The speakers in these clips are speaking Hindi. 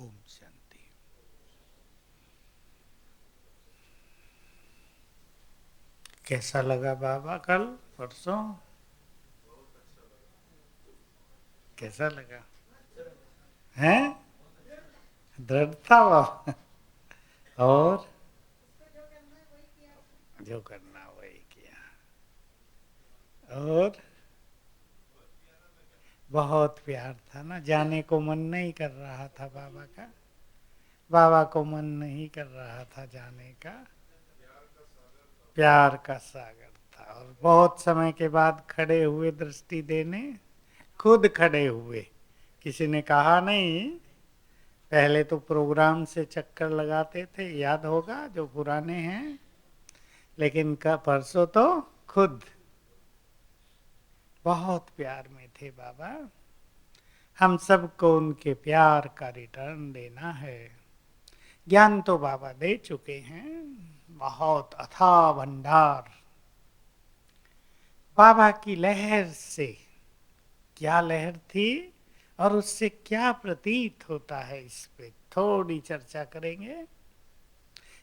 ओम शांति। कैसा लगा बाबा कल परसों? कैसा लगा? हैं? दृढ़ता बाबा। और जो करना वही किया। और बहुत प्यार था ना, जाने को मन नहीं कर रहा था बाबा का। बाबा को मन नहीं कर रहा था जाने का। प्यार का सागर था। और बहुत समय के बाद खड़े हुए दृष्टि देने, खुद खड़े हुए, किसी ने कहा नहीं। पहले तो प्रोग्राम से चक्कर लगाते थे, याद होगा जो पुराने हैं, लेकिन का परसों तो खुद बहुत प्यार में थे बाबा। हम सबको उनके प्यार का रिटर्न देना है। ज्ञान तो बाबा दे चुके हैं, बहुत अथाह भंडार। बाबा की लहर से क्या लहर थी और उससे क्या प्रतीत होता है, इस पे थोड़ी चर्चा करेंगे।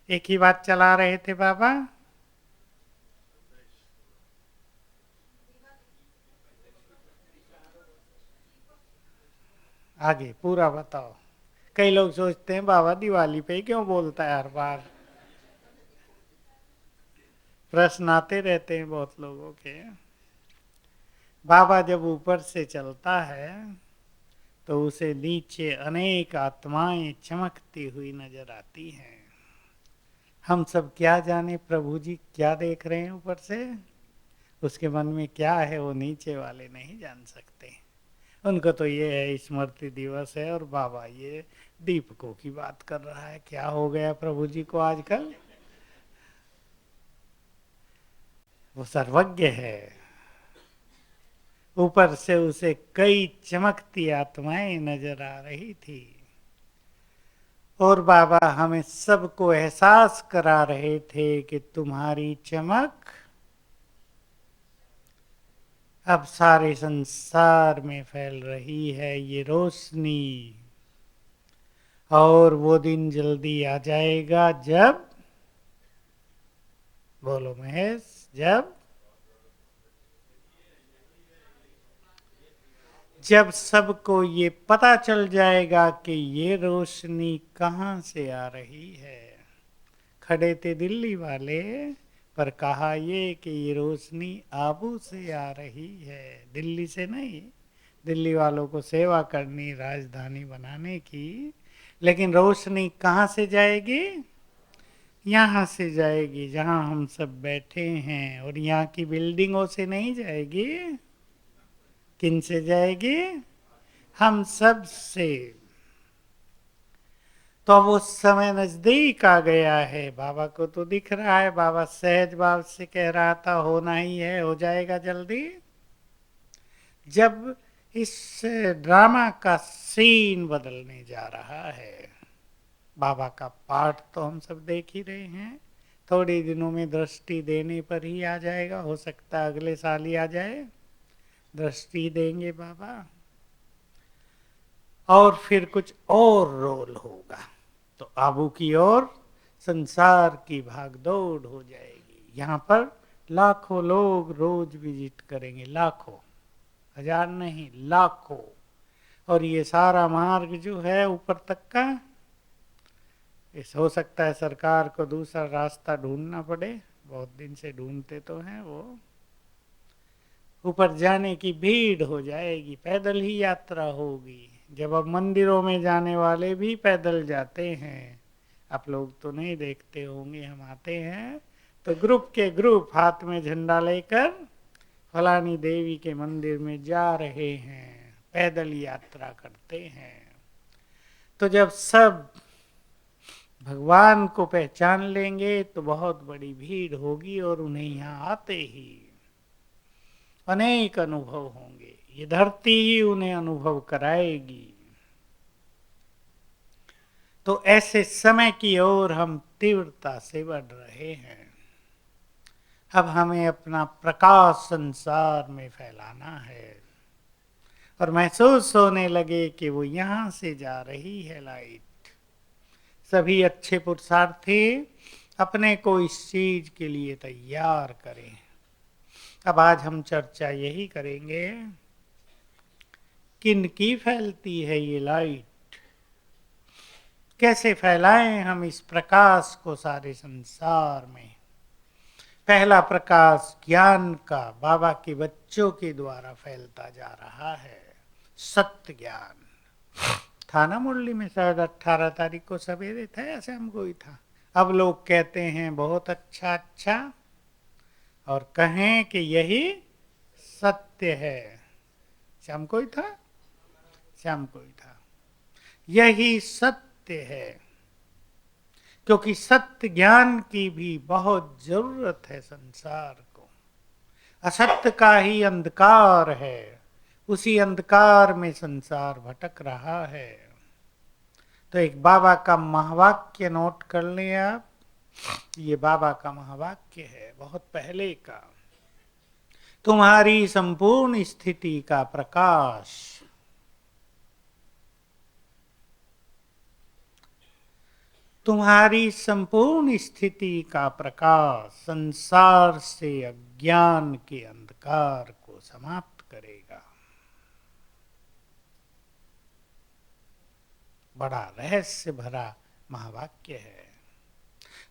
एक ही बात चला रहे थे बाबा। आगे पूरा बताओ। कई लोग सोचते हैं बाबा दिवाली पे ही क्यों बोलता है हर बार। प्रश्न आते रहते हैं बहुत लोगों के। बाबा जब ऊपर से चलता है तो उसे नीचे अनेक आत्माएं चमकती हुई नजर आती हैं। हम सब क्या जाने प्रभु जी क्या देख रहे हैं ऊपर से, उसके मन में क्या है वो नीचे वाले नहीं जान सकते। उनको तो ये है स्मृति दिवस है और बाबा ये दीपकों की बात कर रहा है। क्या हो गया प्रभु जी को आजकल? वो सर्वज्ञ है। ऊपर से उसे कई चमकती आत्माएं नजर आ रही थी और बाबा हमें सबको एहसास करा रहे थे कि तुम्हारी चमक अब सारे संसार में फैल रही है, ये रोशनी। और वो दिन जल्दी आ जाएगा जब, बोलो महेश, जब जब सबको ये पता चल जाएगा कि ये रोशनी कहाँ से आ रही है। खड़े थे दिल्ली वाले, पर कहा ये कि ये रोशनी आबू से आ रही है, दिल्ली से नहीं। दिल्ली वालों को सेवा करनी, राजधानी बनाने की, लेकिन रोशनी कहाँ से जाएगी? यहाँ से जाएगी जहाँ हम सब बैठे हैं। और यहाँ की बिल्डिंगों से नहीं जाएगी। किन से जाएगी? हम सब से। तो अब वो समय नजदीक आ गया है। बाबा को तो दिख रहा है, बाबा सहज भाव से कह रहा था होना ही है, हो जाएगा जल्दी। जब इस ड्रामा का सीन बदलने जा रहा है। बाबा का पाठ तो हम सब देख ही रहे हैं, थोड़े दिनों में दृष्टि देने पर ही आ जाएगा। हो सकता है अगले साल ही आ जाए। दृष्टि देंगे बाबा और फिर कुछ और रोल होगा। तो आबू की ओर संसार की भागदौड़ हो जाएगी। यहाँ पर लाखों लोग रोज विजिट करेंगे, लाखों, हजार नहीं, लाखों। और ये सारा मार्ग जो है ऊपर तक का, इस हो सकता है सरकार को दूसरा रास्ता ढूंढना पड़े। बहुत दिन से ढूंढते तो हैं वो। ऊपर जाने की भीड़ हो जाएगी, पैदल ही यात्रा होगी। जब अब मंदिरों में जाने वाले भी पैदल जाते हैं, आप लोग तो नहीं देखते होंगे, हम आते हैं तो ग्रुप के ग्रुप हाथ में झंडा लेकर फलानी देवी के मंदिर में जा रहे हैं, पैदल यात्रा करते हैं। तो जब सब भगवान को पहचान लेंगे तो बहुत बड़ी भीड़ होगी और उन्हें यहाँ आते ही अनेक अनुभव होंगे। ये धरती ही उन्हें अनुभव कराएगी। तो ऐसे समय की ओर हम तीव्रता से बढ़ रहे हैं। अब हमें अपना प्रकाश संसार में फैलाना है और महसूस होने लगे कि वो यहाँ से जा रही है लाइट, सभी अच्छे पुरुषार्थी अपने को इस चीज के लिए तैयार करें। अब आज हम चर्चा यही करेंगे, किन की फैलती है ये लाइट, कैसे फैलाएं हम इस प्रकाश को सारे संसार में। पहला प्रकाश ज्ञान का बाबा के बच्चों के द्वारा फैलता जा रहा है, सत्य ज्ञान। था ना मुरली में, शायद 18 तारीख को सवेरे था या शाम को ही था। अब लोग कहते हैं बहुत अच्छा अच्छा, और कहें कि यही सत्य है। शाम को ही था, शाम को ही था। यही सत्य है, क्योंकि सत्य ज्ञान की भी बहुत जरूरत है संसार को। असत्य का ही अंधकार है, उसी अंधकार में संसार भटक रहा है। तो एक बाबा का महावाक्य नोट कर लें आप। ये बाबा का महावाक्य है, बहुत पहले का। तुम्हारी संपूर्ण स्थिति का प्रकाश, तुम्हारी संपूर्ण स्थिति का प्रकाश संसार से अज्ञान के अंधकार को समाप्त करेगा। बड़ा रहस्य भरा महावाक्य है।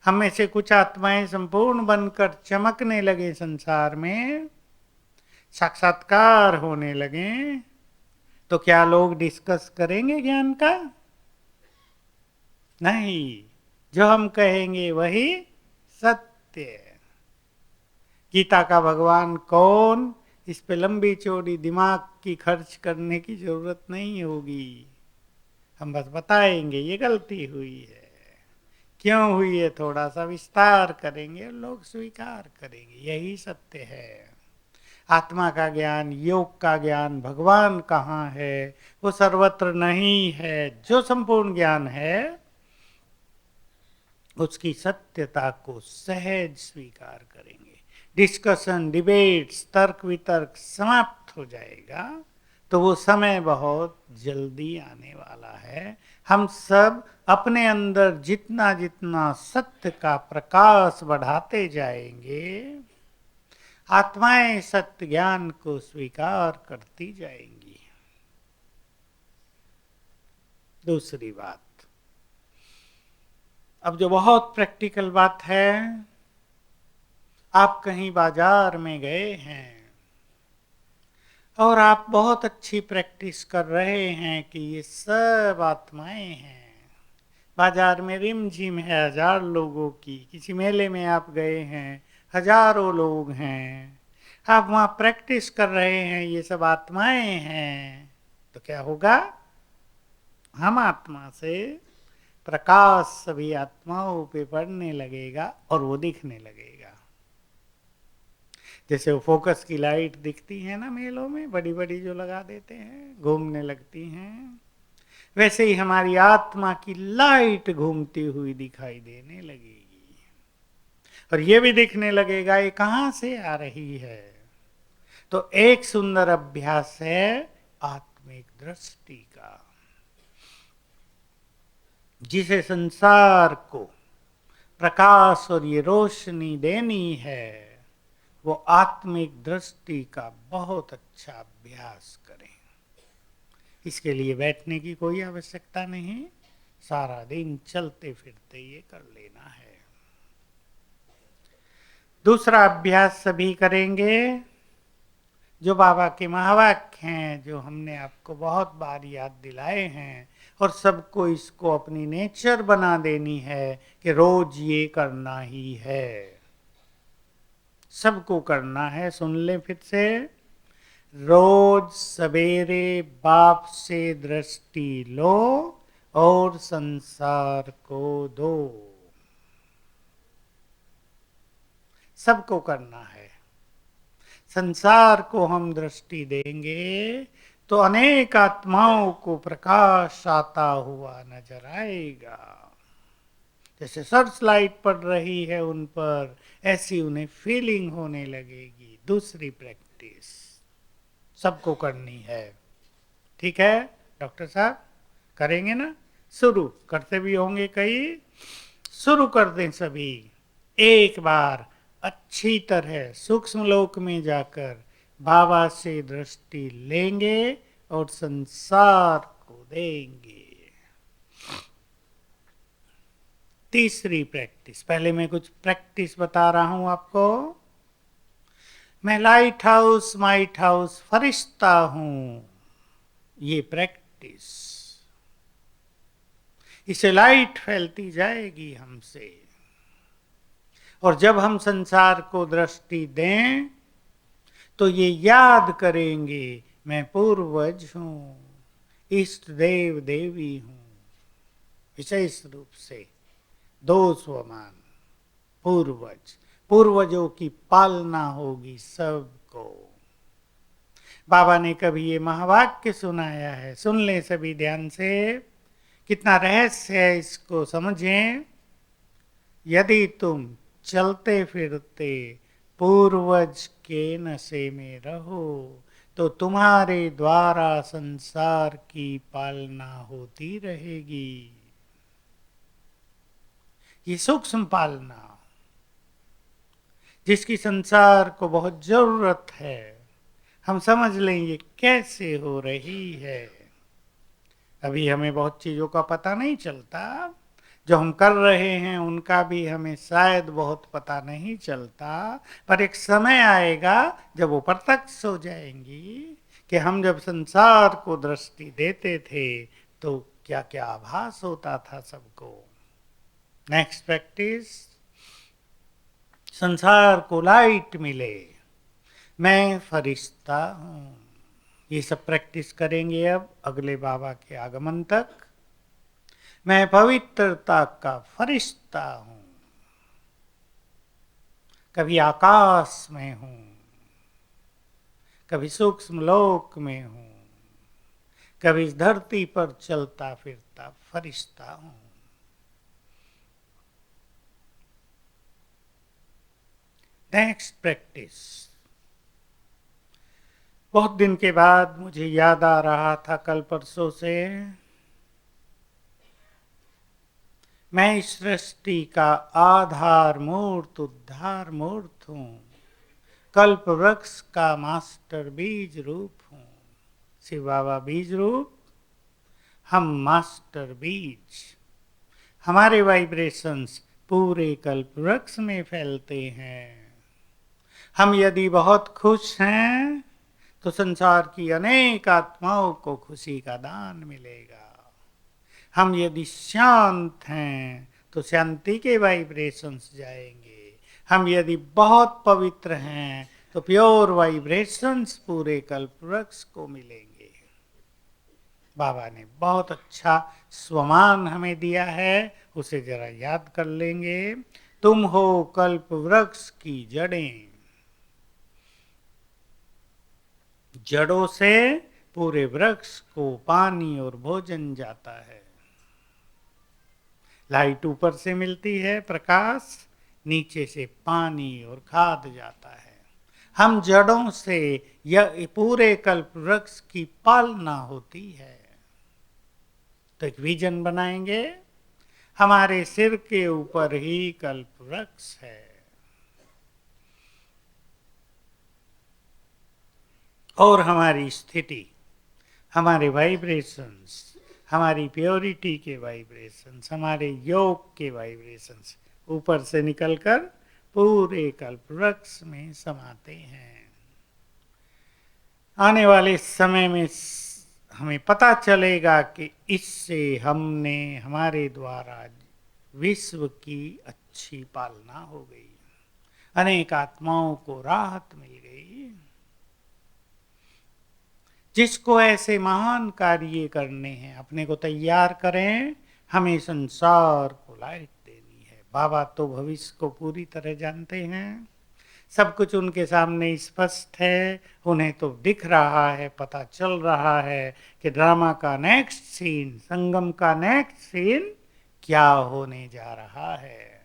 हम में से कुछ आत्माएं संपूर्ण बनकर चमकने लगे संसार में, साक्षात्कार होने लगे, तो क्या लोग डिस्कस करेंगे ज्ञान का? नहीं, जो हम कहेंगे वही सत्य है। गीता का भगवान कौन, इस पे लंबी चौड़ी दिमाग की खर्च करने की जरूरत नहीं होगी। हम बस बताएंगे ये गलती हुई है, क्यों हुई है, थोड़ा सा विस्तार करेंगे, लोग स्वीकार करेंगे यही सत्य है। आत्मा का ज्ञान, योग का ज्ञान, भगवान कहाँ है, वो सर्वत्र नहीं है। जो संपूर्ण ज्ञान है उसकी सत्यता को सहज स्वीकार करेंगे। डिस्कशन, डिबेट्स, तर्क वितर्क समाप्त हो जाएगा। तो वो समय बहुत जल्दी आने वाला है। हम सब अपने अंदर जितना जितना सत्य का प्रकाश बढ़ाते जाएंगे, आत्माएं सत्य ज्ञान को स्वीकार करती जाएंगी। दूसरी बात, अब जो बहुत प्रैक्टिकल बात है, आप कहीं बाजार में गए हैं और आप बहुत अच्छी प्रैक्टिस कर रहे हैं कि ये सब आत्माएं हैं। बाजार में रिमझिम है हजार लोगों की, किसी मेले में आप गए हैं, हजारों लोग हैं, आप वहां प्रैक्टिस कर रहे हैं ये सब आत्माएं हैं। तो क्या होगा, हम आत्मा से प्रकाश सभी आत्माओं पे पड़ने लगेगा और वो दिखने लगेगा। जैसे वो फोकस की लाइट दिखती है ना मेलों में, बड़ी बड़ी जो लगा देते हैं, घूमने लगती हैं, वैसे ही हमारी आत्मा की लाइट घूमती हुई दिखाई देने लगेगी। और ये भी दिखने लगेगा ये कहां से आ रही है। तो एक सुंदर अभ्यास है आत्मिक दृष्टि का, जिसे संसार को प्रकाश और ये रोशनी देनी है, वो आत्मिक दृष्टि का बहुत अच्छा अभ्यास करें। इसके लिए बैठने की कोई आवश्यकता नहीं, सारा दिन चलते फिरते ये कर लेना है। दूसरा अभ्यास सभी करेंगे, जो बाबा के महावाक्य हैं, जो हमने आपको बहुत बार याद दिलाए हैं, और सबको इसको अपनी नेचर बना देनी है कि रोज ये करना ही है, सबको करना है। सुन ले फिर से, रोज सवेरे बाप से दृष्टि लो और संसार को दो। सबको करना है। संसार को हम दृष्टि देंगे तो अनेक आत्माओं को प्रकाश आता हुआ नजर आएगा। जैसे सर्च लाइट पड़ रही है उन पर, ऐसी उन्हें फीलिंग होने लगेगी। दूसरी प्रैक्टिस सबको करनी है, ठीक है डॉक्टर साहब, करेंगे ना? शुरू करते भी होंगे कई, शुरू कर दें सभी एक बार अच्छी तरह सूक्ष्म लोक में जाकर बाबा से दृष्टि लेंगे और संसार को देंगे। तीसरी प्रैक्टिस, पहले मैं कुछ प्रैक्टिस बता रहा हूं आपको। मैं लाइट हाउस माइट हाउस फरिश्ता हूं, ये प्रैक्टिस, इसे लाइट फैलती जाएगी हमसे। और जब हम संसार को दृष्टि दें तो ये याद करेंगे मैं पूर्वज हूं, इष्ट देव देवी हूं। विशेष रूप से दो स्वमान, पूर्वज, पूर्वजों की पालना होगी सबको। बाबा ने कभी ये महावाक्य सुनाया है, सुन ले सभी ध्यान से, कितना रहस्य है इसको समझें। यदि तुम चलते फिरते पूर्वज के नशे में रहो तो तुम्हारे द्वारा संसार की पालना होती रहेगी। ये सूक्ष्म पालना जिसकी संसार को बहुत जरूरत है, हम समझ लें ये कैसे हो रही है। अभी हमें बहुत चीजों का पता नहीं चलता, जो हम कर रहे हैं उनका भी हमें शायद बहुत पता नहीं चलता, पर एक समय आएगा जब वो प्रत्यक्ष हो जाएंगी कि हम जब संसार को दृष्टि देते थे तो क्या क्या आभास होता था सबको। नेक्स्ट प्रैक्टिस, संसार को लाइट मिले, मैं फरिश्ता हूं। ये सब प्रैक्टिस करेंगे अब अगले बाबा के आगमन तक। मैं पवित्रता का फरिश्ता हूं, कभी आकाश में हूं, कभी सूक्ष्म लोक में हूं, कभी इस धरती पर चलता फिरता फरिश्ता हूं। नेक्स्ट प्रैक्टिस, बहुत दिन के बाद मुझे याद आ रहा था कल परसों से, मैं इस सृष्टि का आधार मूर्त उद्धार मूर्त हूं, कल्प वृक्ष का मास्टर बीज रूप हूं। शिव बाबा बीज रूप, हम मास्टर बीज। हमारे वाइब्रेशंस पूरे कल्प वृक्ष में फैलते हैं। हम यदि बहुत खुश हैं तो संसार की अनेक आत्माओं को खुशी का दान मिलेगा। हम यदि शांत हैं तो शांति के वाइब्रेशंस जाएंगे। हम यदि बहुत पवित्र हैं तो प्योर वाइब्रेशंस पूरे कल्प वृक्ष को मिलेंगे। बाबा ने बहुत अच्छा स्वमान हमें दिया है, उसे जरा याद कर लेंगे। तुम हो कल्प वृक्ष की जड़ें, जड़ों से पूरे वृक्ष को पानी और भोजन जाता है। लाइट ऊपर से मिलती है प्रकाश, नीचे से पानी और खाद जाता है। हम जड़ों से यह पूरे कल्प वृक्ष की पालना होती है। तो एक विजन बनाएंगे, हमारे सिर के ऊपर ही कल्प वृक्ष है। और हमारी स्थिति, हमारे वाइब्रेशंस, हमारी प्योरिटी के वाइब्रेशंस, हमारे योग के वाइब्रेशंस ऊपर से निकलकर पूरे कल्प वृक्ष में समाते हैं। आने वाले समय में हमें पता चलेगा कि इससे हमने हमारे द्वारा विश्व की अच्छी पालना हो गई, अनेक आत्माओं को राहत मिल गई। जिसको ऐसे महान कार्य करने हैं अपने को तैयार करें, हमें संसार को लाइट देनी है। बाबा तो भविष्य को पूरी तरह जानते हैं, सब कुछ उनके सामने स्पष्ट है। उन्हें तो दिख रहा है, पता चल रहा है कि ड्रामा का नेक्स्ट सीन, संगम का नेक्स्ट सीन क्या होने जा रहा है।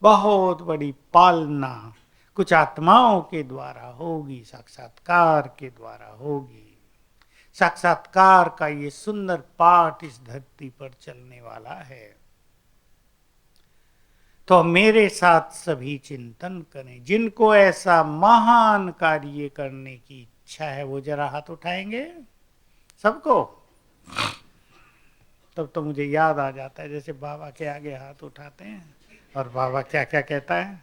बहुत बड़ी पालना कुछ आत्माओं के द्वारा होगी, साक्षात्कार के द्वारा होगी। साक्षात्कार का ये सुंदर पाठ इस धरती पर चलने वाला है। तो मेरे साथ सभी चिंतन करें। जिनको ऐसा महान कार्य करने की इच्छा है वो जरा हाथ उठाएंगे सबको। तब तो मुझे याद आ जाता है जैसे बाबा के आगे हाथ उठाते हैं और बाबा क्या क्या कहता है।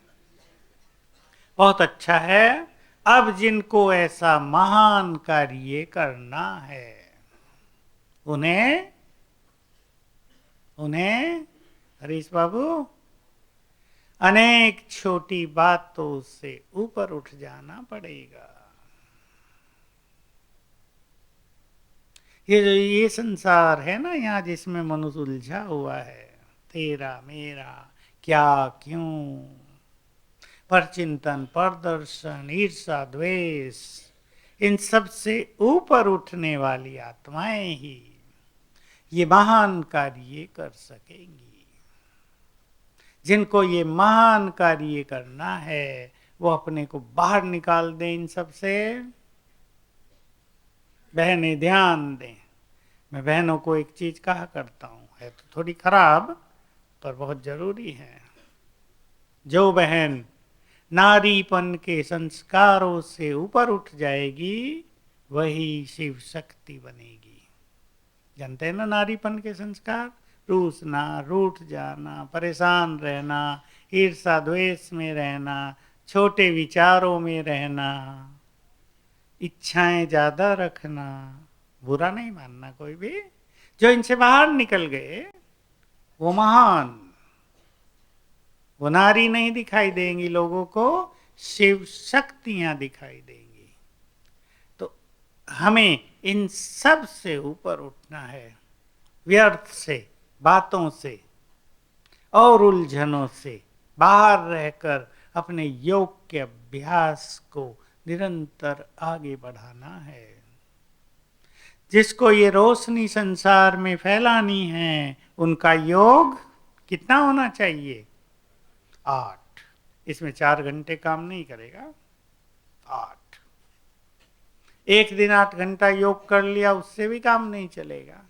बहुत अच्छा है। अब जिनको ऐसा महान कार्य करना है उन्हें हरीश बाबू अनेक छोटी बातों से ऊपर उठ जाना पड़ेगा। ये संसार है ना यहाँ जिसमें मनुष्य उलझा हुआ है, तेरा मेरा क्या क्यों, पर चिंतन, पर दर्शन, ईर्षा, द्वेष, इन सब से ऊपर उठने वाली आत्माएं ही ये महान कार्य कर सकेंगी। जिनको ये महान कार्य करना है वो अपने को बाहर निकाल दें इन सब से। बहनें ध्यान दें। मैं बहनों को एक चीज कहा करता हूं, है तो थोड़ी खराब पर बहुत जरूरी है। जो बहन नारीपन के संस्कारों से ऊपर उठ जाएगी वही शिव शक्ति बनेगी। जानते हैं ना नारीपन के संस्कार? रूसना, रूठ जाना, परेशान रहना, ईर्षा द्वेष में रहना, छोटे विचारों में रहना, इच्छाएं ज्यादा रखना, बुरा नहीं मानना कोई भी। जो इनसे बाहर निकल गए वो महान, वो नारी नहीं दिखाई देंगी लोगों को, शिव शक्तियां दिखाई देंगी। तो हमें इन सब से ऊपर उठना है, व्यर्थ से, बातों से और उलझनों से बाहर रहकर अपने योग के अभ्यास को निरंतर आगे बढ़ाना है। जिसको ये रोशनी संसार में फैलानी है उनका योग कितना होना चाहिए? 8। इसमें 4 घंटे काम नहीं करेगा। 8 एक दिन 8 घंटा योग कर लिया उससे भी काम नहीं चलेगा,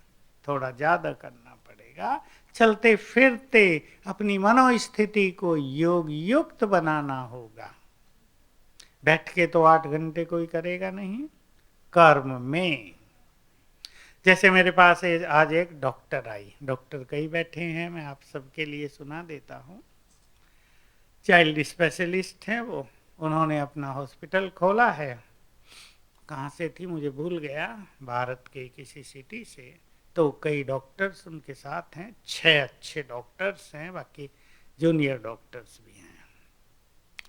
थोड़ा ज्यादा करना पड़ेगा। चलते फिरते अपनी मनोस्थिति को योग युक्त बनाना होगा। बैठ के तो 8 घंटे कोई करेगा नहीं। कर्म में जैसे मेरे पास आज एक डॉक्टर आई, डॉक्टर कई बैठे हैं, मैं आप सबके लिए सुना देता हूँ। चाइल्ड स्पेशलिस्ट हैं वो, उन्होंने अपना हॉस्पिटल खोला है। कहाँ से थी मुझे भूल गया, भारत के किसी सिटी से। तो कई डॉक्टर्स उनके साथ हैं, 6 अच्छे डॉक्टर्स हैं, बाकी जूनियर डॉक्टर्स भी हैं।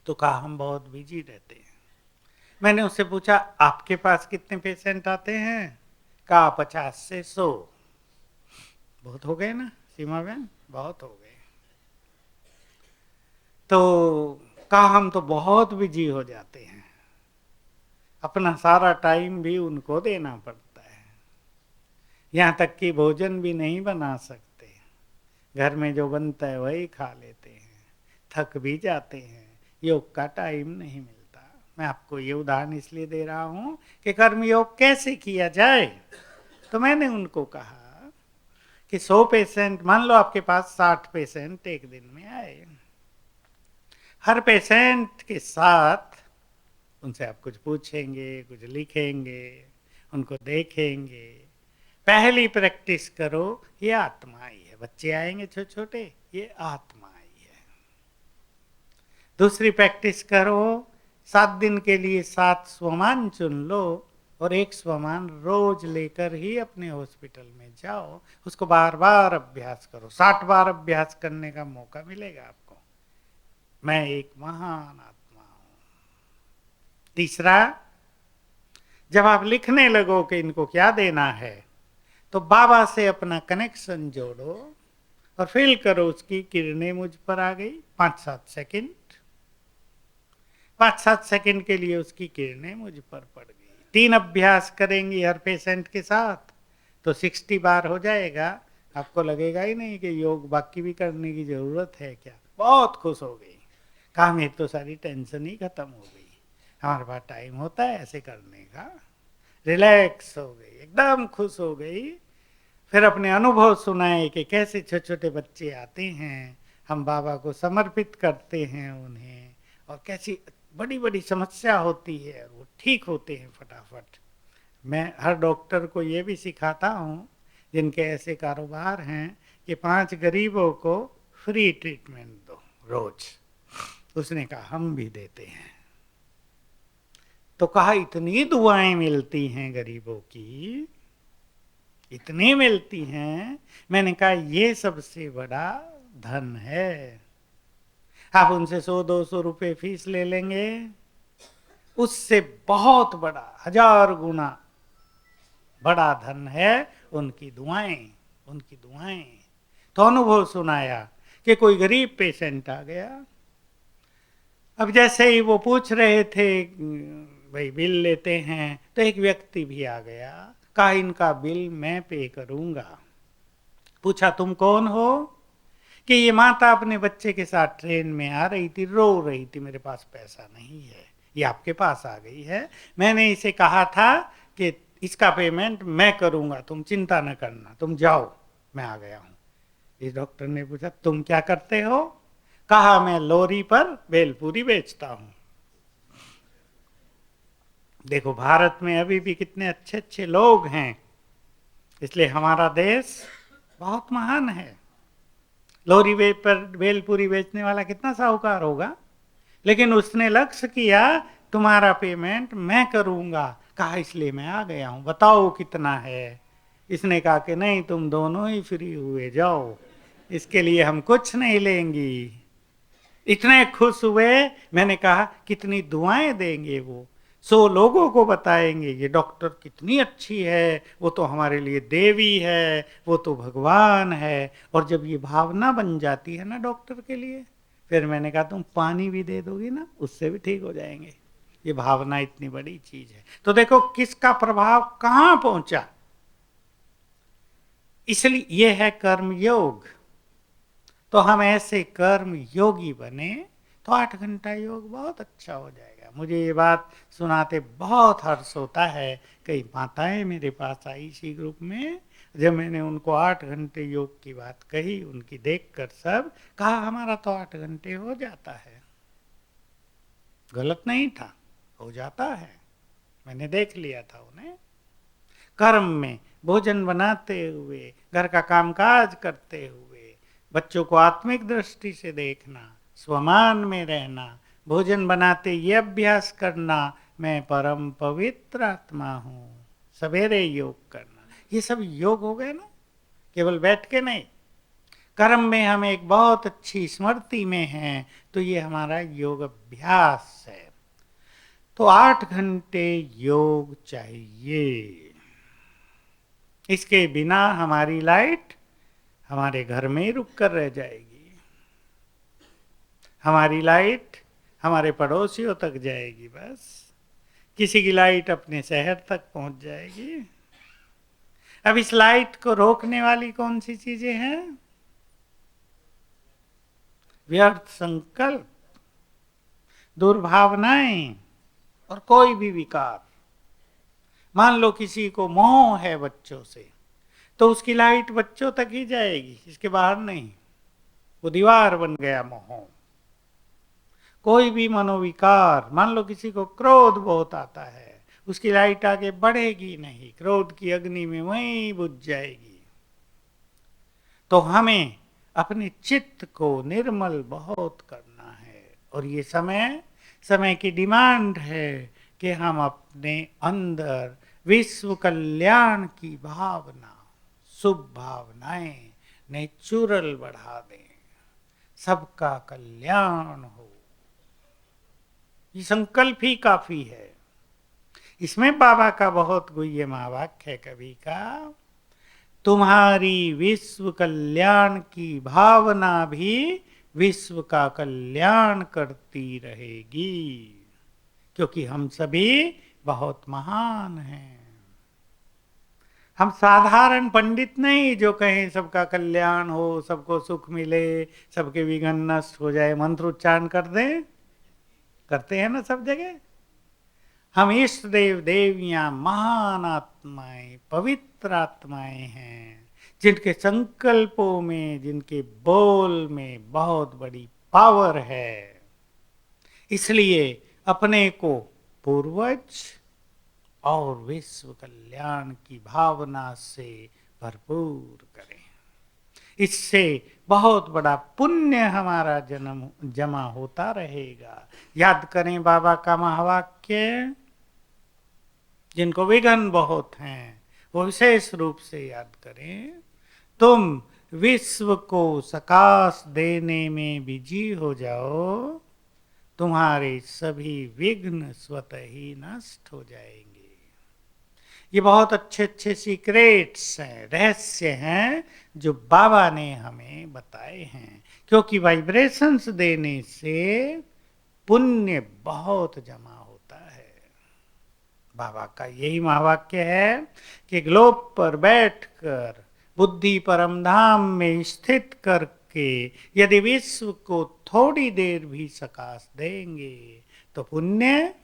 तो कहा हम बहुत बिजी रहते हैं। मैंने उससे पूछा आपके पास कितने पेशेंट आते हैं? कहा 50 से 100। बहुत हो गए ना सीमा बहन, बहुत हो गए। तो कहा हम तो बहुत बिजी हो जाते हैं, अपना सारा टाइम भी उनको देना पड़ता है, यहाँ तक कि भोजन भी नहीं बना सकते, घर में जो बनता है वही खा लेते हैं, थक भी जाते हैं, योग का टाइम नहीं मिलता। मैं आपको ये उदाहरण इसलिए दे रहा हूँ कि कर्म योग कैसे किया जाए। तो मैंने उनको कहा कि 100 पेशेंट, मान लो आपके पास 60 पेशेंट एक दिन में आए, हर पेशेंट के साथ उनसे आप कुछ पूछेंगे, कुछ लिखेंगे, उनको देखेंगे। पहली प्रैक्टिस करो, ये आत्मा ही है। बच्चे आएंगे छोटे छोटे, ये आत्मा ही है। दूसरी प्रैक्टिस करो, 7 दिन के लिए 7 स्वमान चुन लो और एक स्वमान रोज लेकर ही अपने हॉस्पिटल में जाओ, उसको बार बार अभ्यास करो। 60 बार अभ्यास करने का मौका मिलेगा आपको। मैं एक महान आत्मा हूं। तीसरा, जब आप लिखने लगो कि इनको क्या देना है, तो बाबा से अपना कनेक्शन जोड़ो और फील करो उसकी किरणें मुझ पर आ गई। 5-7 सेकंड, 5-7 सेकंड के लिए उसकी किरणें मुझ पर पड़ गई। 3 अभ्यास करेंगी हर पेशेंट के साथ तो 60 बार हो जाएगा। आपको लगेगा ही नहीं कि योग बाकी भी करने की जरूरत है क्या। बहुत खुश हो गई, काम एक तो सारी टेंशन ही खत्म हो गई। हमारे पास टाइम होता है ऐसे करने का, रिलैक्स हो गई, एकदम खुश हो गई। फिर अपने अनुभव सुनाए कि कैसे छोटे छोटे बच्चे आते हैं, हम बाबा को समर्पित करते हैं उन्हें, और कैसी बड़ी बड़ी समस्या होती है और वो ठीक होते हैं फटाफट। मैं हर डॉक्टर को ये भी सिखाता हूँ जिनके ऐसे कारोबार हैं कि 5 गरीबों को फ्री ट्रीटमेंट दो रोज। उसने कहा हम भी देते हैं। तो कहा इतनी दुआएं मिलती हैं गरीबों की, इतनी मिलती हैं। मैंने कहा ये सबसे बड़ा धन है। आप उनसे 100-200 रुपए फीस ले लेंगे, उससे बहुत बड़ा 1000 गुना बड़ा धन है उनकी दुआएं, उनकी दुआएं। तो अनुभव सुनाया कि कोई गरीब पेशेंट आ गया। अब जैसे ही वो पूछ रहे थे भाई बिल लेते हैं, तो एक व्यक्ति भी आ गया, कहा इनका बिल मैं पे करूंगा। पूछा तुम कौन हो? कि ये माता अपने बच्चे के साथ ट्रेन में आ रही थी, रो रही थी मेरे पास पैसा नहीं है, ये आपके पास आ गई है। मैंने इसे कहा था कि इसका पेमेंट मैं करूंगा, तुम चिंता न करना, तुम जाओ, मैं आ गया हूं। इस डॉक्टर ने पूछा तुम क्या करते हो? कहा मैं लोरी पर भेलपूरी बेचता हूं। देखो भारत में अभी भी कितने अच्छे अच्छे लोग हैं, इसलिए हमारा देश बहुत महान है। लोरी पर भेलपूरी बेचने वाला कितना साहूकार होगा, लेकिन उसने लक्ष्य किया तुम्हारा पेमेंट मैं करूंगा। कहा इसलिए मैं आ गया हूं, बताओ कितना है। इसने कहा कि नहीं तुम दोनों ही फ्री हुए जाओ, इसके लिए हम कुछ नहीं लेंगी। इतने खुश हुए। मैंने कहा कितनी दुआएं देंगे वो, 100 लोगों को बताएंगे ये डॉक्टर कितनी अच्छी है, वो तो हमारे लिए देवी है, वो तो भगवान है। और जब ये भावना बन जाती है ना डॉक्टर के लिए, फिर मैंने कहा तुम पानी भी दे दोगी ना, उससे भी ठीक हो जाएंगे। ये भावना इतनी बड़ी चीज है। तो देखो किसका प्रभाव कहां पहुंचा। इसलिए ये है कर्म योग। तो हम ऐसे कर्म योगी बने तो 8 घंटा योग बहुत अच्छा हो जाएगा। मुझे ये बात सुनाते बहुत हर्ष होता है। कई माताएं मेरे पास आई इसी ग्रुप में, जब मैंने उनको 8 घंटे योग की बात कही, उनकी देखकर सब कहा हमारा तो 8 घंटे हो जाता है। गलत नहीं था, हो जाता है। मैंने देख लिया था उन्हें कर्म में, भोजन बनाते हुए, घर का कामकाज करते हुए, बच्चों को आत्मिक दृष्टि से देखना, स्वमान में रहना, भोजन बनाते ये अभ्यास करना मैं परम पवित्र आत्मा हूं, सवेरे योग करना। ये सब योग हो गए ना, केवल बैठ के नहीं। कर्म में हम एक बहुत अच्छी स्मृति में हैं, तो ये हमारा योग अभ्यास है। तो 8 घंटे योग चाहिए। इसके बिना हमारी लाइट हमारे घर में ही रुक कर रह जाएगी, हमारी लाइट हमारे पड़ोसियों तक जाएगी, बस किसी की लाइट अपने शहर तक पहुंच जाएगी। अब इस लाइट को रोकने वाली कौन सी चीजें हैं? व्यर्थ संकल्प, दुर्भावनाएं और कोई भी विकार। मान लो किसी को मोह है बच्चों से, तो उसकी लाइट बच्चों तक ही जाएगी, इसके बाहर नहीं। वो दीवार बन गया मोह। कोई भी मनोविकार, मान लो किसी को क्रोध बहुत आता है, उसकी लाइट आगे बढ़ेगी नहीं, क्रोध की अग्नि में वहीं बुझ जाएगी। तो हमें अपने चित्त को निर्मल बहुत करना है, और ये समय की डिमांड है कि हम अपने अंदर विश्व कल्याण की भावना, शुभ भावनाएं नेचुरल बढ़ा दें, सबका कल्याण हो। ये संकल्प ही काफी है। इसमें बाबा का बहुत गुह्यमा वाक्य है कवि का, तुम्हारी विश्व कल्याण की भावना भी विश्व का कल्याण करती रहेगी, क्योंकि हम सभी बहुत महान हैं। हम साधारण पंडित नहीं जो कहें सबका कल्याण हो, सबको सुख मिले, सबके विघ्न नष्ट हो जाए, मंत्र उच्चारण कर दें, करते हैं ना सब जगह। हम इष्ट देव देवियां महान आत्माएं, पवित्र आत्माएं हैं, जिनके संकल्पों में, जिनके बोल में बहुत बड़ी पावर है। इसलिए अपने को पूर्वज और विश्व कल्याण की भावना से भरपूर करें। इससे बहुत बड़ा पुण्य हमारा जन्म जमा होता रहेगा। याद करें बाबा का महावाक्य, जिनको विघ्न बहुत हैं वो विशेष रूप से याद करें। तुम विश्व को सकाश देने में बिजी हो जाओ, तुम्हारे सभी विघ्न स्वतः ही नष्ट हो जाएंगे। ये बहुत अच्छे अच्छे सीक्रेट्स हैं, रहस्य हैं, जो बाबा ने हमें बताए हैं। क्योंकि वाइब्रेशंस देने से पुण्य बहुत जमा होता है। बाबा का यही महावाक्य है कि ग्लोब पर बैठकर बुद्धि परम धाम में स्थित करके यदि विश्व को थोड़ी देर भी सकाश देंगे तो पुण्य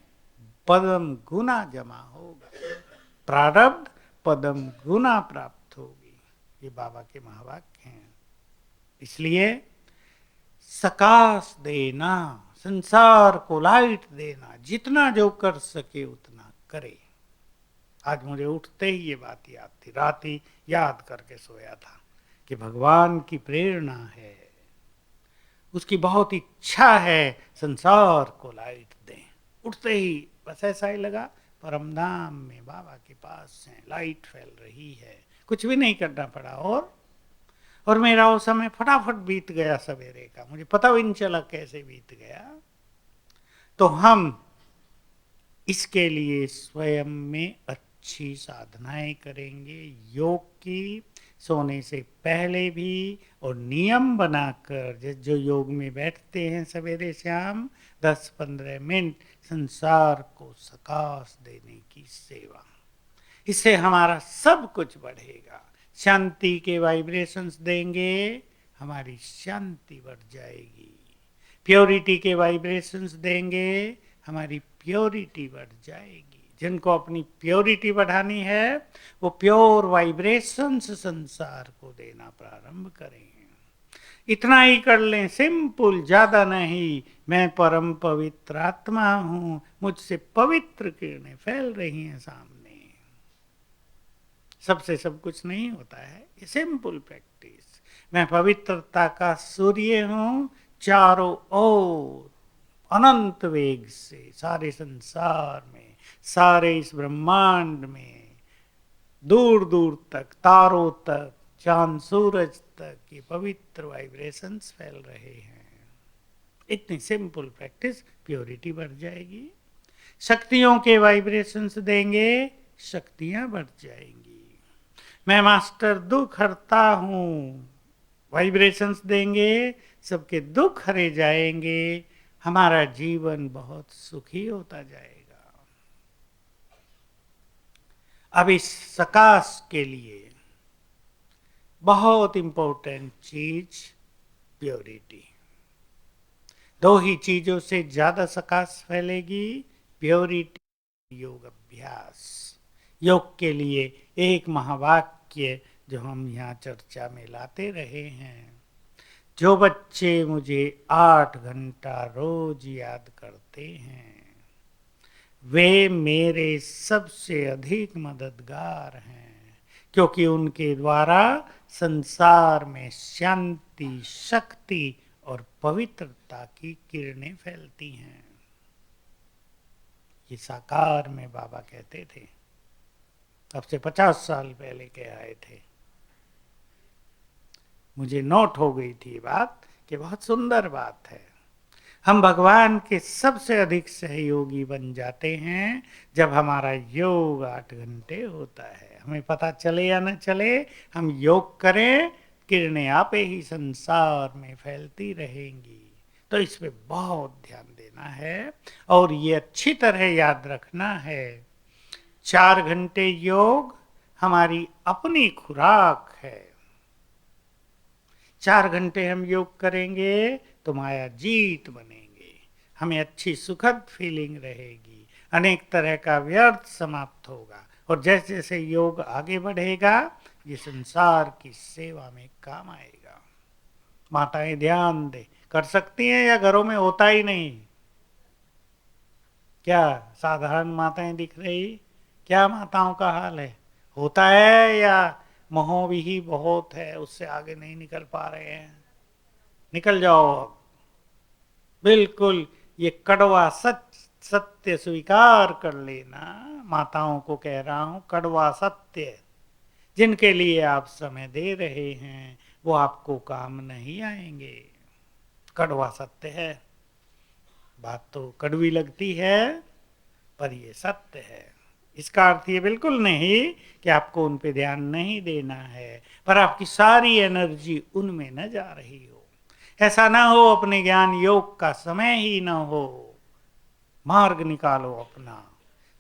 पदम गुना जमा होगा, प्रारब्ध पदम गुना प्राप्त होगी। ये बाबा के महावाक्य हैं। इसलिए सकाश देना, संसार को लाइट देना, जितना जो कर सके उतना करे। आज मुझे उठते ही ये बात याद थी, रात ही याद करके सोया था कि भगवान की प्रेरणा है, उसकी बहुत इच्छा है संसार को लाइट दें। उठते ही बस ऐसा ही लगा, परमधाम में बाबा के पास है, लाइट फैल रही है, कुछ भी नहीं करना पड़ा। और मेरा वो समय फटाफट बीत गया सवेरे का, मुझे पता भी नहीं चला कैसे बीत गया। तो हम इसके लिए स्वयं में अच्छी साधनाएं करेंगे, योग की, सोने से पहले भी, और नियम बनाकर जो योग में बैठते हैं सवेरे शाम 10-15 मिनट संसार को सकाश देने की सेवा। इससे हमारा सब कुछ बढ़ेगा। शांति के वाइब्रेशंस देंगे, हमारी शांति बढ़ जाएगी। प्योरिटी के वाइब्रेशंस देंगे, हमारी प्योरिटी बढ़ जाएगी। जिनको अपनी प्योरिटी बढ़ानी है वो प्योर वाइब्रेशंस संसार को देना प्रारंभ करें। इतना ही कर लें, सिंपल, ज्यादा नहीं। मैं परम पवित्र आत्मा हूं, मुझसे पवित्र किरणें फैल रही हैं सामने। सबसे सब कुछ नहीं होता है, ये सिंपल प्रैक्टिस। मैं पवित्रता का सूर्य हूं, चारों ओर अनंत वेग से सारे संसार में, सारे इस ब्रह्मांड में, दूर दूर तक, तारों तक, चांद सूरज तक ये पवित्र वाइब्रेशंस फैल रहे हैं। इतनी सिंपल प्रैक्टिस, प्योरिटी बढ़ जाएगी। शक्तियों के वाइब्रेशंस देंगे, शक्तियां बढ़ जाएंगी। मैं मास्टर दुख हरता हूं, वाइब्रेशंस देंगे, सबके दुख हरे जाएंगे, हमारा जीवन बहुत सुखी होता जाएगा। अब इस सकाश के लिए बहुत इंपॉर्टेंट चीज प्योरिटी। दो ही चीजों से ज्यादा सकाश फैलेगी, प्योरिटी, योग अभ्यास। योग के लिए एक महावाक्य जो हम यहाँ चर्चा में लाते रहे हैं, जो बच्चे मुझे 8 घंटा रोज याद करते हैं वे मेरे सबसे अधिक मददगार हैं, क्योंकि उनके द्वारा संसार में शांति, शक्ति और पवित्रता की किरणें फैलती हैं। ये साकार में बाबा कहते थे, अब से 50 साल पहले कह आए थे। मुझे नोट हो गई थी बात कि बहुत सुंदर बात है। हम भगवान के सबसे अधिक सहयोगी बन जाते हैं जब हमारा योग 8 घंटे होता है। हमें पता चले या न चले, हम योग करें, किरणें आपे ही संसार में फैलती रहेंगी। तो इस पे बहुत ध्यान देना है और ये अच्छी तरह याद रखना है, 4 घंटे योग हमारी अपनी खुराक है। 4 घंटे हम योग करेंगे तो माया जीत बनेंगे, हमें अच्छी सुखद फीलिंग रहेगी, अनेक तरह का व्यर्थ समाप्त होगा। और जैसे जैसे योग आगे बढ़ेगा ये संसार की सेवा में काम आएगा। माताएं ध्यान दे, कर सकती हैं या घरों में होता ही नहीं? क्या साधारण माताएं दिख रही? क्या माताओं का हाल है? होता है या मोह ही बहुत है, उससे आगे नहीं निकल पा रहे हैं? निकल जाओ अब। बिल्कुल ये कड़वा सत्य स्वीकार कर लेना। माताओं को कह रहा हूं, कड़वा सत्य जिनके लिए आप समय दे रहे हैं वो आपको काम नहीं आएंगे। कड़वा सत्य है। बात तो कड़वी लगती है पर ये सत्य है। इसका अर्थ ये बिल्कुल नहीं कि आपको उन पे ध्यान नहीं देना है, पर आपकी सारी एनर्जी उनमें न जा रही हो। ऐसा ना हो अपने ज्ञान योग का समय ही ना हो। मार्ग निकालो अपना।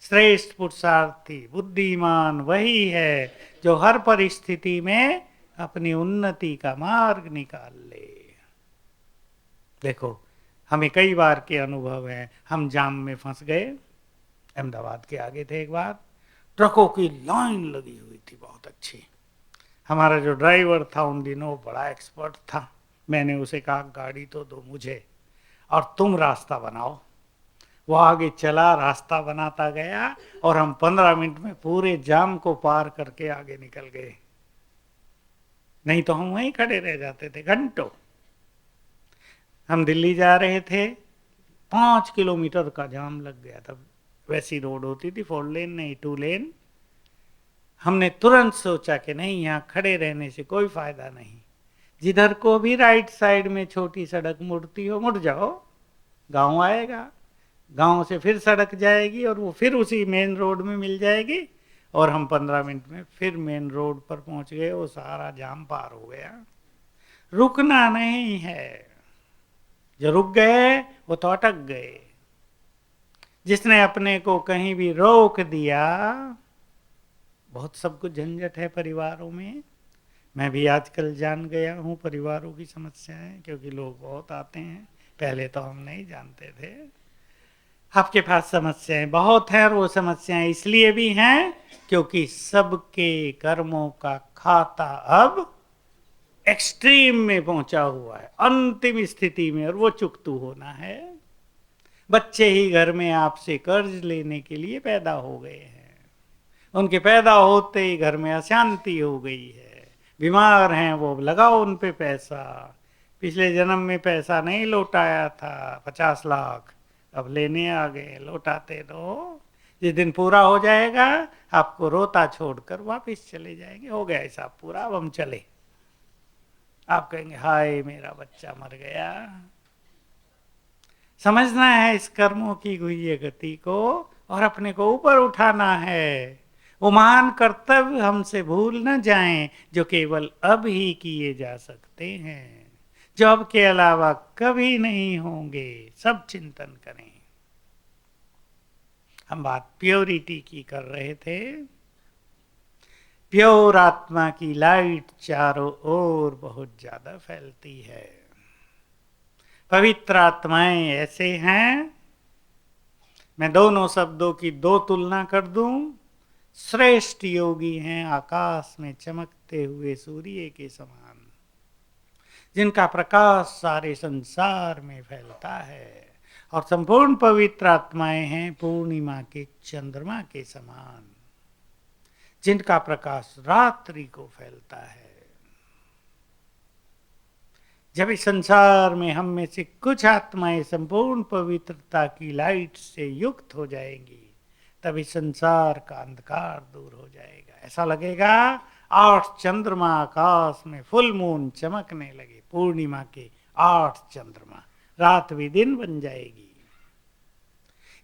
श्रेष्ठ पुरुषार्थी बुद्धिमान वही है जो हर परिस्थिति में अपनी उन्नति का मार्ग निकाल ले। देखो हमें कई बार के अनुभव हैं। हम जाम में फंस गए, अहमदाबाद के आगे थे, एक बार ट्रकों की लाइन लगी हुई थी बहुत अच्छी। हमारा जो ड्राइवर था उन दिनों बड़ा एक्सपर्ट था। मैंने उसे कहा गाड़ी तो दो मुझे और तुम रास्ता बनाओ। वो आगे चला, रास्ता बनाता गया और हम 15 मिनट में पूरे जाम को पार करके आगे निकल गए। नहीं तो हम वहीं खड़े रह जाते थे घंटों। हम दिल्ली जा रहे थे, 5 किलोमीटर का जाम लग गया था। वैसी रोड होती थी, 4 लेन नहीं 2 लेन। हमने तुरंत सोचा कि नहीं यहाँ खड़े रहने से कोई फायदा नहीं, जिधर को भी राइट साइड में छोटी सड़क मुड़ती हो मुड़ जाओ, गांव आएगा, गांव से फिर सड़क जाएगी और वो फिर उसी मेन रोड में मिल जाएगी और हम 15 मिनट में फिर मेन रोड पर पहुंच गए। वो सारा जाम पार हो गया। रुकना नहीं है, जो रुक गए वो तो अटक गए। जिसने अपने को कहीं भी रोक दिया, बहुत सब कुछ झंझट है परिवारों में। मैं भी आजकल जान गया हूँ परिवारों की समस्याएं, क्योंकि लोग बहुत आते हैं। पहले तो हम नहीं जानते थे। आपके पास समस्याएं बहुत हैं और वो समस्याएं इसलिए भी हैं क्योंकि सबके कर्मों का खाता अब एक्सट्रीम में पहुंचा हुआ है, अंतिम स्थिति में, और वो चुकतू होना है। बच्चे ही घर में आपसे कर्ज लेने के लिए पैदा हो गए हैं। उनके पैदा होते ही घर में अशांति हो गई है। बीमार हैं वो, लगाओ उन पे पैसा। पिछले जन्म में पैसा नहीं लौटाया था 50 लाख, अब लेने आ गए, लौटाते रहो। जिस दिन पूरा हो जाएगा आपको रोता छोड़कर वापस चले जाएंगे। हो गया हिसाब पूरा, अब हम चले। आप कहेंगे हाय मेरा बच्चा मर गया। समझना है इस कर्मों की हुई गति को और अपने को ऊपर उठाना है। वो महान कर्तव्य हमसे भूल न जाएं जो केवल अब ही किए जा सकते हैं, जो अब के अलावा कभी नहीं होंगे। सब चिंतन करें। हम बात प्योरिटी की कर रहे थे। प्योर आत्मा की लाइट चारों ओर बहुत ज्यादा फैलती है। पवित्र आत्माएं ऐसे हैं, मैं दोनों शब्दों की दो तुलना कर दूं। श्रेष्ठ योगी हैं आकाश में चमकते हुए सूर्य के समान, जिनका प्रकाश सारे संसार में फैलता है। और संपूर्ण पवित्र आत्माएं हैं पूर्णिमा के चंद्रमा के समान, जिनका प्रकाश रात्रि को फैलता है। जब इस संसार में हम में से कुछ आत्माएं संपूर्ण पवित्रता की लाइट से युक्त हो जाएंगी, तब इस संसार का अंधकार दूर हो जाएगा। ऐसा लगेगा 8 चंद्रमा आकाश में फुल मून चमकने लगे। पूर्णिमा के 8 चंद्रमा, रात भी दिन बन जाएगी।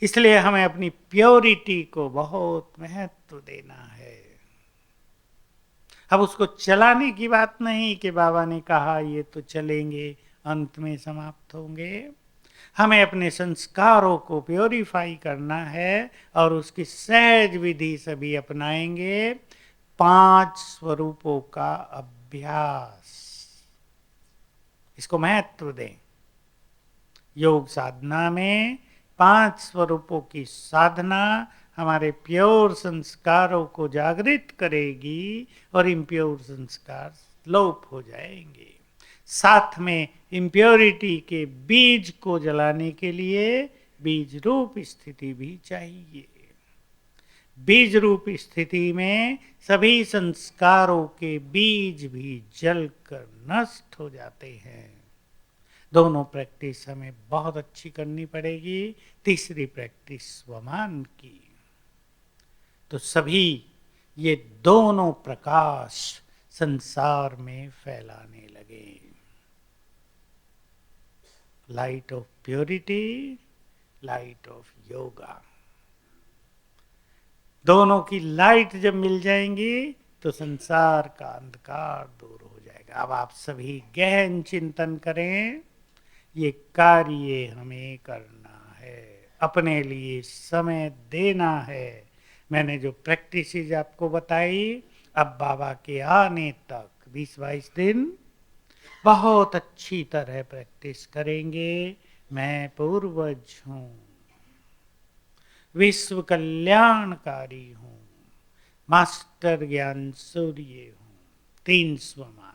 इसलिए हमें अपनी प्योरिटी को बहुत महत्व देना है। अब उसको चलाने की बात नहीं कि बाबा ने कहा ये तो चलेंगे, अंत में समाप्त होंगे। हमें अपने संस्कारों को प्योरीफाई करना है और उसकी सहज विधि सभी अपनाएंगे। 5 स्वरूपों का अभ्यास, इसको महत्व दें। योग साधना में 5 स्वरूपों की साधना हमारे प्योर संस्कारों को जागृत करेगी और इम्प्योर संस्कार लोप हो जाएंगे। साथ में इम्प्योरिटी के बीज को जलाने के लिए बीज रूप स्थिति भी चाहिए। बीज रूप स्थिति में सभी संस्कारों के बीज भी जलकर नष्ट हो जाते हैं। दोनों प्रैक्टिस हमें बहुत अच्छी करनी पड़ेगी। तीसरी प्रैक्टिस स्वमान की। तो सभी ये दोनों प्रकाश संसार में फैलाने लगे। Light of purity, light of yoga. दोनों की लाइट जब मिल जाएंगी तो संसार का अंधकार दूर हो जाएगा। अब आप सभी गहन चिंतन करें। ये कार्य हमें करना है, अपने लिए समय देना है। मैंने जो प्रैक्टिसेस आपको बताई, अब बाबा के आने तक 20-22 दिन बहुत अच्छी तरह प्रैक्टिस करेंगे। मैं पूर्वज हूँ, विश्व कल्याणकारी हूँ, मास्टर ज्ञान सूर्य हूँ। 3 स्वमान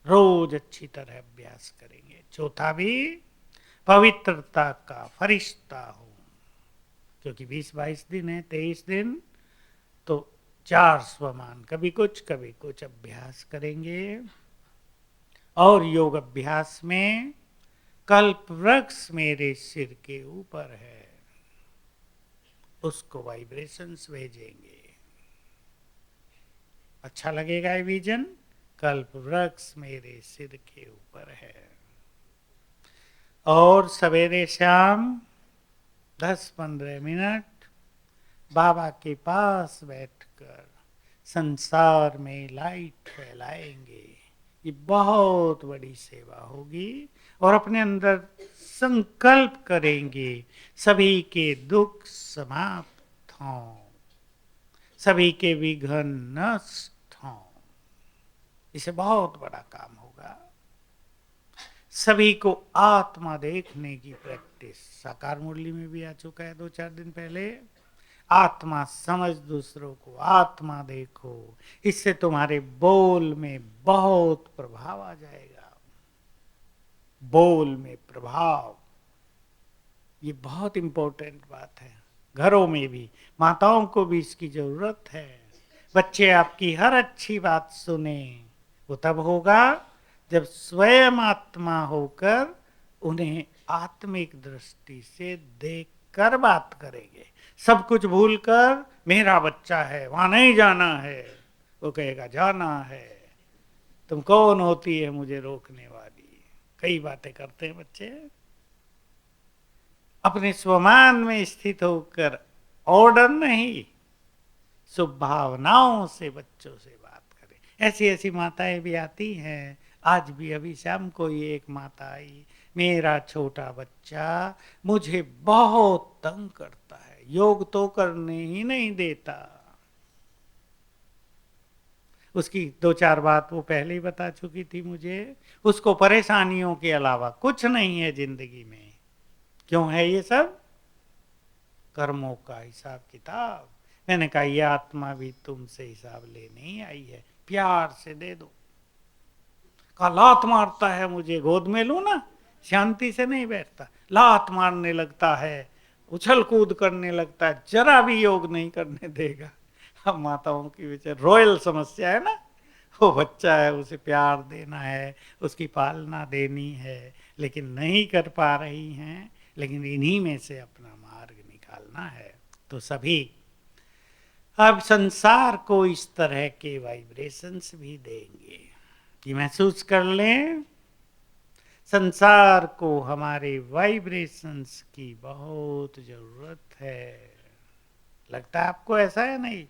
रोज अच्छी तरह अभ्यास करेंगे। चौथा भी पवित्रता का फरिश्ता हूँ, क्योंकि 20-22 दिन है, 23 दिन, तो 4 स्वमान कभी कुछ अभ्यास करेंगे। और योग अभ्यास में कल्प वृक्ष मेरे सिर के ऊपर है, उसको वाइब्रेशंस भेजेंगे। अच्छा लगेगा ये विजन। कल्प वृक्ष मेरे सिर के ऊपर है। और सवेरे शाम 10-15 मिनट बाबा के पास बैठकर संसार में लाइट फैलाएंगे। ये बहुत बड़ी सेवा होगी। और अपने अंदर संकल्प करेंगे, सभी के दुख समाप्त हों, सभी के विघ्न नष्ट हों। इसे बहुत बड़ा काम होगा। सभी को आत्मा देखने की प्रैक्टिस साकार मुरली में भी आ चुका है 2-4 दिन पहले। आत्मा समझ, दूसरों को आत्मा देखो। इससे तुम्हारे बोल में बहुत प्रभाव आ जाएगा। बोल में प्रभाव, ये बहुत इंपॉर्टेंट बात है। घरों में भी, माताओं को भी इसकी जरूरत है। बच्चे आपकी हर अच्छी बात सुने। वो तब होगा जब स्वयं आत्मा होकर उन्हें आत्मिक दृष्टि से देखकर बात करेंगे। सब कुछ भूलकर मेरा बच्चा है, वहां नहीं जाना है, वो कहेगा जाना है। तुम कौन होती है मुझे रोकने वाली। कई बातें करते हैं बच्चे। अपने स्वमान में स्थित होकर, ऑर्डर नहीं, शुभ भावनाओं से बच्चों से बात करें। ऐसी ऐसी माताएं भी आती हैं। आज भी अभी शाम को ही एक माता आई, मेरा छोटा बच्चा मुझे बहुत तंग करता है, योग तो करने ही नहीं देता। उसकी 2-4 बात वो पहले ही बता चुकी थी मुझे। उसको परेशानियों के अलावा कुछ नहीं है जिंदगी में। क्यों है ये सब? कर्मों का हिसाब किताब। मैंने कहा ये आत्मा भी तुमसे हिसाब लेने ही आई है, प्यार से दे दो। कहा लात मारता है मुझे, गोद में लूं ना, शांति से नहीं बैठता, लात मारने लगता है, उछल कूद करने लगता है, जरा भी योग नहीं करने देगा। अब माताओं की बेचारी रॉयल समस्या है ना। वो बच्चा है, उसे प्यार देना है, उसकी पालना देनी है, लेकिन नहीं कर पा रही हैं। लेकिन इन्हीं में से अपना मार्ग निकालना है। तो सभी अब संसार को इस तरह के वाइब्रेशंस भी देंगे कि महसूस कर लें संसार को हमारे वाइब्रेशंस की बहुत जरूरत है। लगता है आपको ऐसा है? नहीं,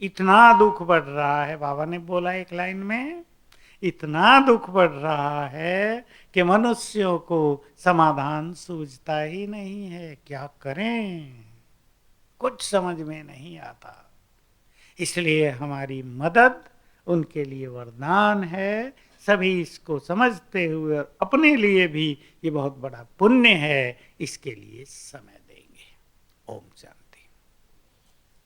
इतना दुख बढ़ रहा है। बाबा ने बोला एक लाइन में, इतना दुख बढ़ रहा है कि मनुष्यों को समाधान सूझता ही नहीं है। क्या करें, कुछ समझ में नहीं आता। इसलिए हमारी मदद उनके लिए वरदान है। सभी इसको समझते हुए और अपने लिए भी ये बहुत बड़ा पुण्य है, इसके लिए समय देंगे। ओम शांति।